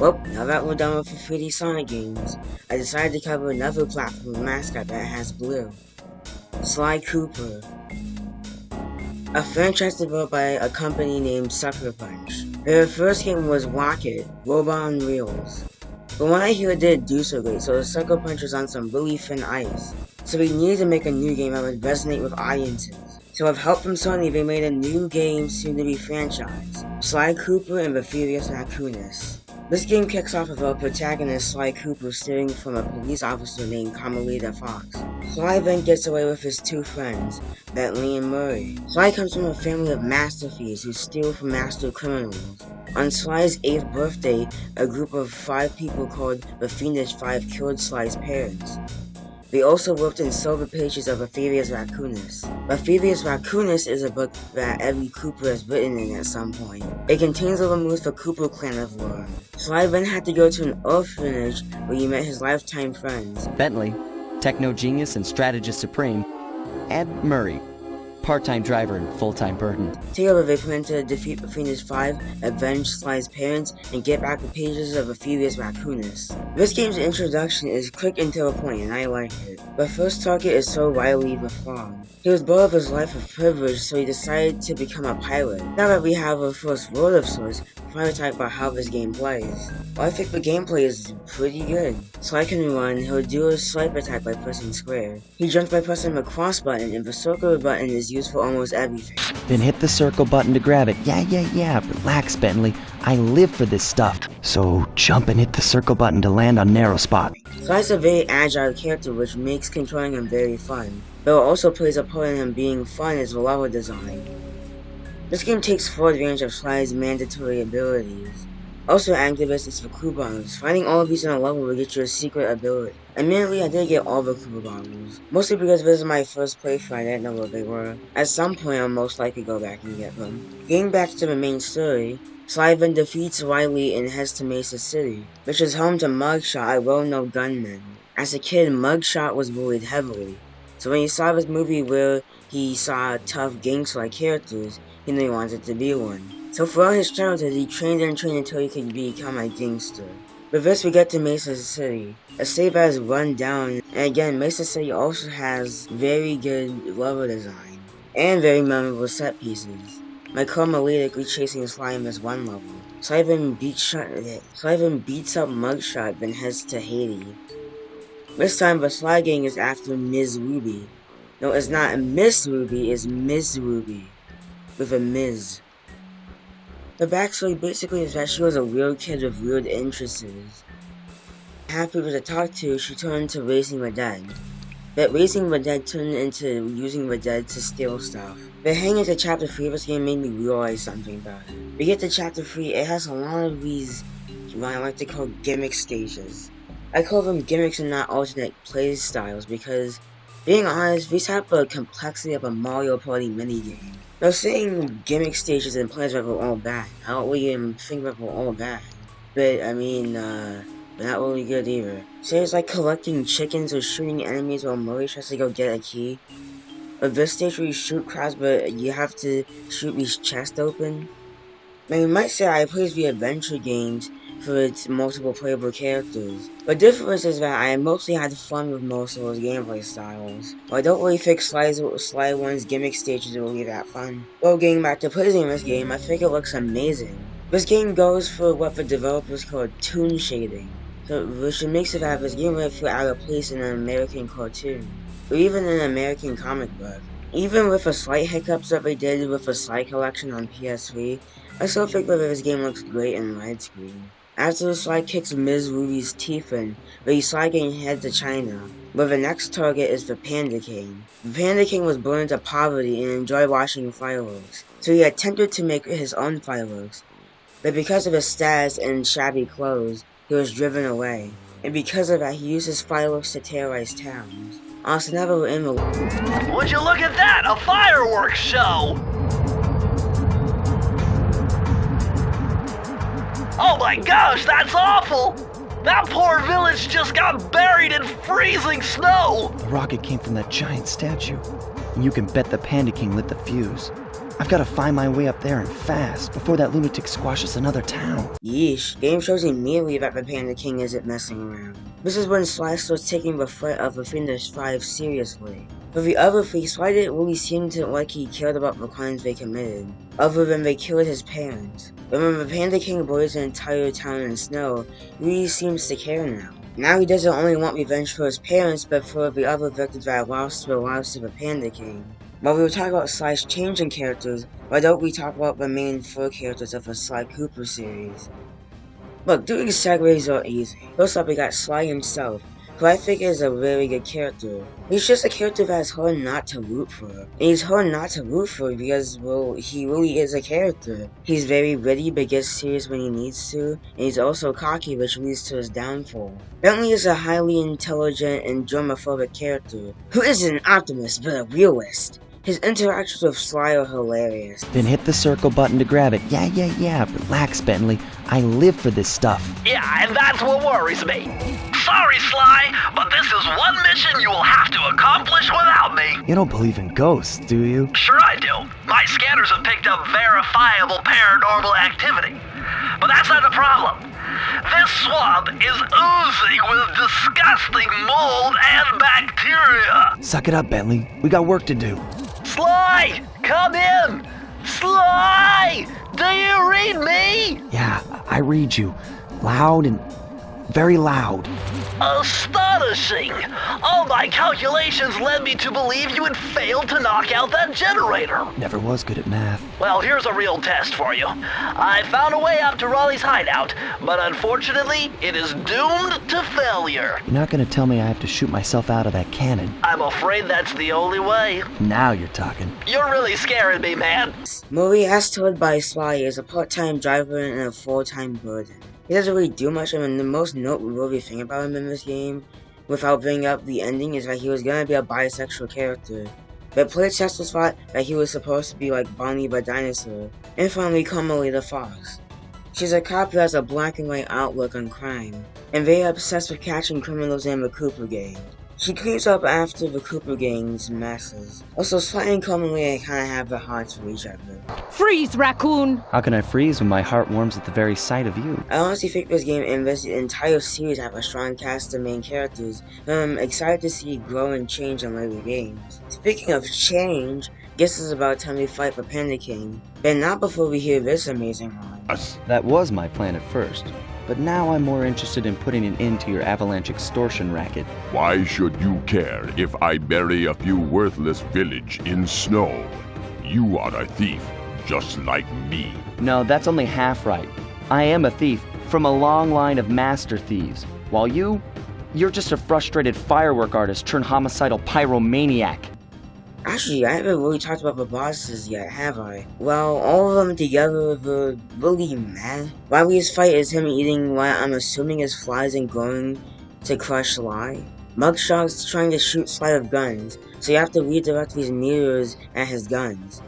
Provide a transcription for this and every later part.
Well, now that we're done with the 3D Sonic games, I decided to cover another platform mascot that has blue. Sly Cooper. A franchise developed by a company named Sucker Punch. Their first game was Rocket, Robot on Wheels. But when I hear it didn't do so great, so Sucker Punch was on some really thin ice. So we needed to make a new game that would resonate with audiences. So with help from Sony, they made a new game soon to be franchised, Sly Cooper and the thevius racconus. This game kicks off with our protagonist Sly Cooper stealing from a police officer named Carmelita Fox. Sly then gets away with his two friends, Bentley and Murray. Sly comes from a family of master thieves who steal from master criminals. On Sly's 8th birthday, a group of 5 people called the Fiendish Five killed Sly's parents. They also worked in Silver Pages of the thevius racconus. The thevius racconus is a book that every Cooper has written in at some point. It contains all the moves the Cooper clan have learned. Sly then had to go to an orphanage where he met his lifetime friends. Bentley, techno genius and strategist supreme, and Murray, part-time driver and full-time burden. Together they plan to defeat the Fiendish Five, avenge Sly's parents, and get back the pages of the thevius racconus. This game's introduction is quick and to the point, and I like it. The first target is so Riley the Frog. He was bored of his life of privilege, so he decided to become a pilot. Now that we have our first word of sorts, finally talk about how this game plays. Well, I think the gameplay is pretty good. Sly can run, he'll do a swipe attack by pressing square. He jumps by pressing the cross button, and the circle button is used for almost everything. Then hit the circle button to grab it. Yeah. Relax, Bentley. I live for this stuff. So jump and hit the circle button to land on narrow spot. Sly's a very agile character, which makes controlling him very fun. Though it also plays a part in him being fun is the level design. This game takes full advantage of Sly's mandatory abilities. Also activates is for clue bottles. Finding all of these in a level will get you a secret ability. Admittedly, I didn't get all the clue bottles, mostly because this is my first playthrough, I didn't know what they were. At some point, I'll most likely go back and get them. Getting back to the main story, Sly then defeats Riley and heads to Mesa City, which is home to Mugshot, a well-known gunman. As a kid, Mugshot was bullied heavily, so when he saw this movie where he saw tough gangster-like characters, he knew he wanted to be one. So throughout his childhood, he trained until he could become a gangster. With this, we get to Mesa City. A city that is run down, and again, Mesa City also has very good level design, and very memorable set pieces. My Carmelita chasing Sly in this one level. Sly then beats up Mugshot, then heads to Haiti. This time, the Sly gang is after Ms. Ruby. No, it's not Miss Ruby, it's Ms. Ruby. With a Ms. The backstory basically is that she was a weird kid with weird interests. Half people to talk to, she turned into raising the dead. But raising the dead turned into using the dead to steal stuff. But hanging into chapter 3 of this game made me realize something about it. We get to chapter 3, it has a lot of these, what I like to call gimmick stages. I call them gimmicks and not alternate play styles because, being honest, these have the complexity of a Mario Party minigame. Now, saying gimmick stages and plays were all bad. I don't really think that were all bad. But, I mean, they're not really good either. So it's like collecting chickens or shooting enemies while Murray tries to go get a key. With this stage where you shoot crowds, but you have to shoot these chests open. Now, you might say I play the adventure games for its multiple playable characters. The difference is that I mostly had fun with most of those gameplay styles. But I don't really think Sly 1's gimmick stages are really that fun. Well, getting back to playing this game, I think it looks amazing. This game goes for what the developers call toon shading, which makes it that this game would feel out of place in an American cartoon, or even an American comic book. Even with the slight hiccups that they did with the Sly collection on PS3, I still think that this game looks great in widescreen. After the Sly kicks Ms. Ruby's teeth in, the Sly gang heads to China, where the next target is the Panda King. The Panda King was born into poverty and enjoyed watching fireworks, so he attempted to make his own fireworks, but because of his status and shabby clothes, he was driven away, and because of that he used his fireworks to terrorize towns. Also, now that we're in the... Would you look at that? A fireworks show! Oh my gosh, that's awful! That poor village just got buried in freezing snow! The rocket came from that giant statue. And you can bet the Panda King lit the fuse. I've got to find my way up there and fast before that lunatic squashes another town. Yeesh, game shows immediately that the Panda King isn't messing around. This is when Sly starts taking the threat of the Fiendish Five seriously. For the other three, Sly didn't really seem to like he cared about the crimes they committed, other than they killed his parents. But when the Panda King buries an entire town in snow, he really seems to care now. Now he doesn't only want revenge for his parents, but for the other victims that lost their lives to the Panda King. While we were talking about Sly's changing characters, why don't we talk about the main four characters of the Sly Cooper series? Look, doing segues are easy. First up, we got Sly himself, who I think is a really good character. He's just a character that's hard not to root for. And he's hard not to root for because, well, he really is a character. He's very witty but gets serious when he needs to, and he's also cocky, which leads to his downfall. Bentley is a highly intelligent and germophobic character, who isn't an optimist but a realist. His interactions with Sly are hilarious. Then hit the circle button to grab it. Yeah. Relax, Bentley. I live for this stuff. Yeah, and that's what worries me. Sorry, Sly, but this is one mission you will have to accomplish without me. You don't believe in ghosts, do you? Sure I do. My scanners have picked up verifiable paranormal activity. But that's not the problem. This swamp is oozing with disgusting mold and bacteria. Suck it up, Bentley. We got work to do. Sly, come in. Sly, do you read me? Yeah, I read you. Loud and very loud. Astonishing! All my calculations led me to believe you had failed to knock out that generator. Never was good at math. Well, here's a real test for you. I found a way up to Raleigh's hideout, but unfortunately, it is doomed to failure. You're not gonna tell me I have to shoot myself out of that cannon. I'm afraid that's the only way. Now you're talking. You're really scaring me, man. Murray, as told by Sly, is a part-time driver and a full-time burden. He doesn't really do much, and the most noteworthy thing about him in this game, without bringing up the ending, is that he was gonna be a bisexual character. But playtesters thought that he was supposed to be like Bonnie the dinosaur. And finally, Carmelita the fox. She's a cop who has a black and white outlook on crime, and very obsessed with catching criminals in the Cooper gang. She cleans up after the Cooper gang's messes. Also, Sly and Carmelita kinda have the hearts for each other. Freeze, raccoon! How can I freeze when my heart warms at the very sight of you? I honestly think this game and this entire series have a strong cast of main characters, and I'm excited to see it grow and change in later games. Speaking of change, guess it's about time we fight the Panda King, but not before we hear this amazing line. That was my plan at first, but now I'm more interested in putting an end to your avalanche extortion racket. Why should you care if I bury a few worthless village in snow? You are a thief, just like me. No, that's only half right. I am a thief from a long line of master thieves, while you're just a frustrated firework artist turned homicidal pyromaniac. Actually, I haven't really talked about the bosses yet, have I? Well, all of them together were really mad. Riley's fight is him eating what I'm assuming is flies and going to crush Sly. Mugshot's trying to shoot Sly with guns, so you have to redirect these meteors at his guns,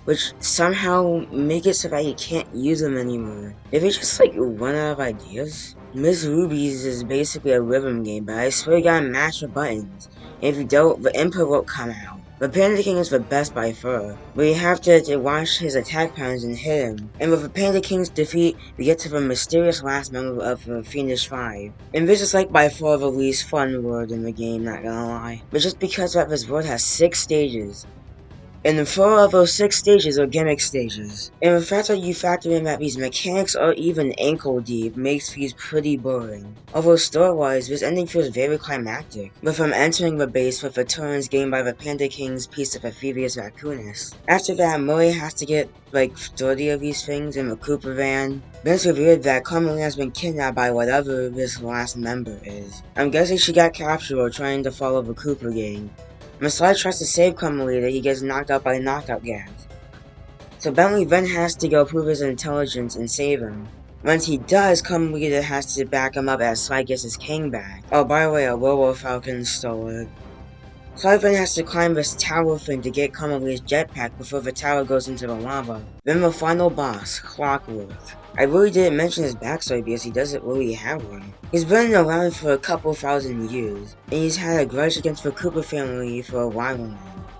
which somehow make it so that you can't use them anymore. Did they just run out of ideas? Miss Ruby's is basically a rhythm game, but I swear you gotta mash the buttons. And if you don't, the input won't come out. The Panda King is the best by far, but you have to watch his attack patterns and hit him. And with the Panda King's defeat, we get to the mysterious last member of the Fiendish Five. And this is by far the least fun word in the game, not gonna lie. But just because that this word has 6 stages. And 4 of those 6 stages are gimmick stages. And the fact that you factor in that these mechanics are even ankle deep makes these pretty boring. Although story-wise, this ending feels very climactic, with him entering the base with the turns gained by the Panda King's piece of the thevius racconus. After that, Murray has to get 30 of these things in the Cooper van. Then it's revealed that Carmelita has been kidnapped by whatever this last member is. I'm guessing she got captured while trying to follow the Cooper gang. When Sly tries to save Carmelita, he gets knocked out by knockout gas. So Bentley then has to go prove his intelligence and save him. Once he does, Carmelita has to back him up as Sly gets his king back. Oh, by the way, a werewolf falcon stole it. Sly then has to climb this tower thing to get Carmelita's jetpack before the tower goes into the lava. Then the final boss, Clockwork. I really didn't mention his backstory because he doesn't really have one. He's been around for a couple thousand years, and he's had a grudge against the Cooper family for a while now.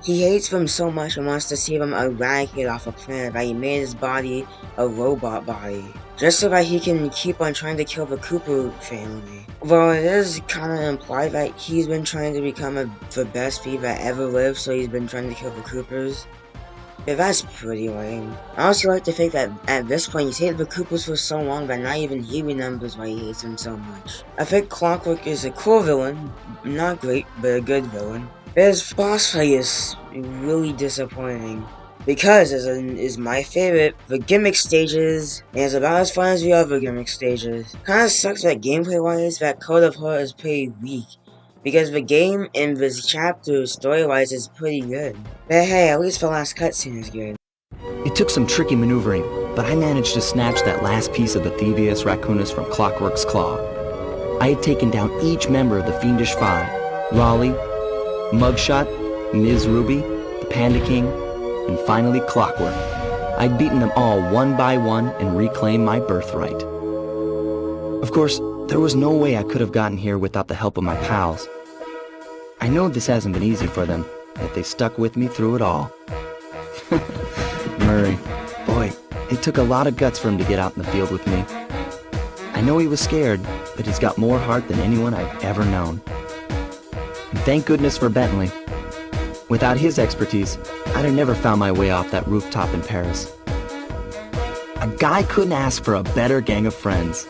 He hates them so much and wants to see them eradicated off a planet that he made his body a robot body, just so that he can keep on trying to kill the Cooper family. Although it is kinda implied that he's been trying to become the best thief that ever lived, so he's been trying to kill the Coopers. Yeah, that's pretty lame. I also like to think that at this point he's hated the Coopers for so long that not even he remembers why he hates them so much. I think Clockwork is a cool villain, not great, but a good villain. His boss fight is really disappointing. Because, is my favorite, the gimmick stages, and it's about as fun as the other gimmick stages. Kinda sucks that gameplay-wise, that Code of Heart is pretty weak. Because the game and this chapter, story-wise, is pretty good. But hey, at least the last cutscene is good. It took some tricky maneuvering, but I managed to snatch that last piece of the thevius racconus from Clockwork's claw. I had taken down each member of the Fiendish Five: Raleigh, Mugshot, Ms. Ruby, the Panda King, and finally Clockwork. I'd beaten them all one by one and reclaimed my birthright. Of course, there was no way I could have gotten here without the help of my pals. I know this hasn't been easy for them, yet they stuck with me through it all. Murray, boy, it took a lot of guts for him to get out in the field with me. I know he was scared, but he's got more heart than anyone I've ever known. And thank goodness for Bentley. Without his expertise, I'd have never found my way off that rooftop in Paris. A guy couldn't ask for a better gang of friends.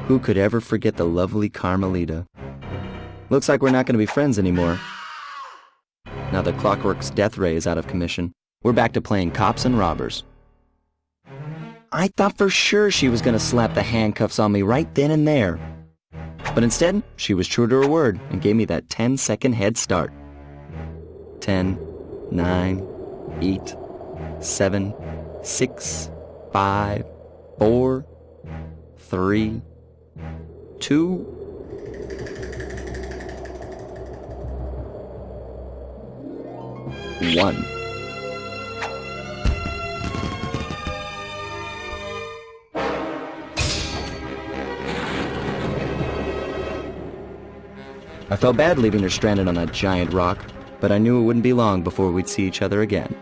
Who could ever forget the lovely Carmelita? Looks like we're not going to be friends anymore. Now that Clockwork's death ray is out of commission, we're back to playing cops and robbers. I thought for sure she was going to slap the handcuffs on me right then and there. But instead, she was true to her word and gave me that 10-second head start. 10, 9, 8, 7, 6, 5, 4, 3, 2, 1. I felt bad leaving her stranded on that giant rock, but I knew it wouldn't be long before we'd see each other again.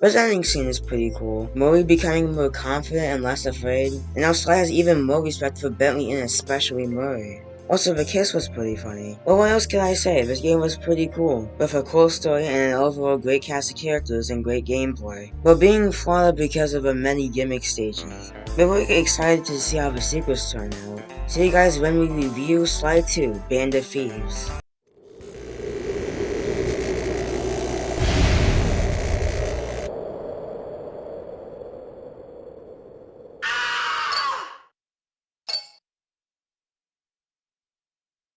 This ending scene is pretty cool. Murray becoming more confident and less afraid, and now Sly has even more respect for Bentley and especially Murray. Also, the kiss was pretty funny. Well, what else can I say? This game was pretty cool, with a cool story and an overall great cast of characters and great gameplay, but being flawed because of the many gimmick stages. But we're excited to see how the sequels turn out. See you guys when we review Sly 2, Band of Thieves.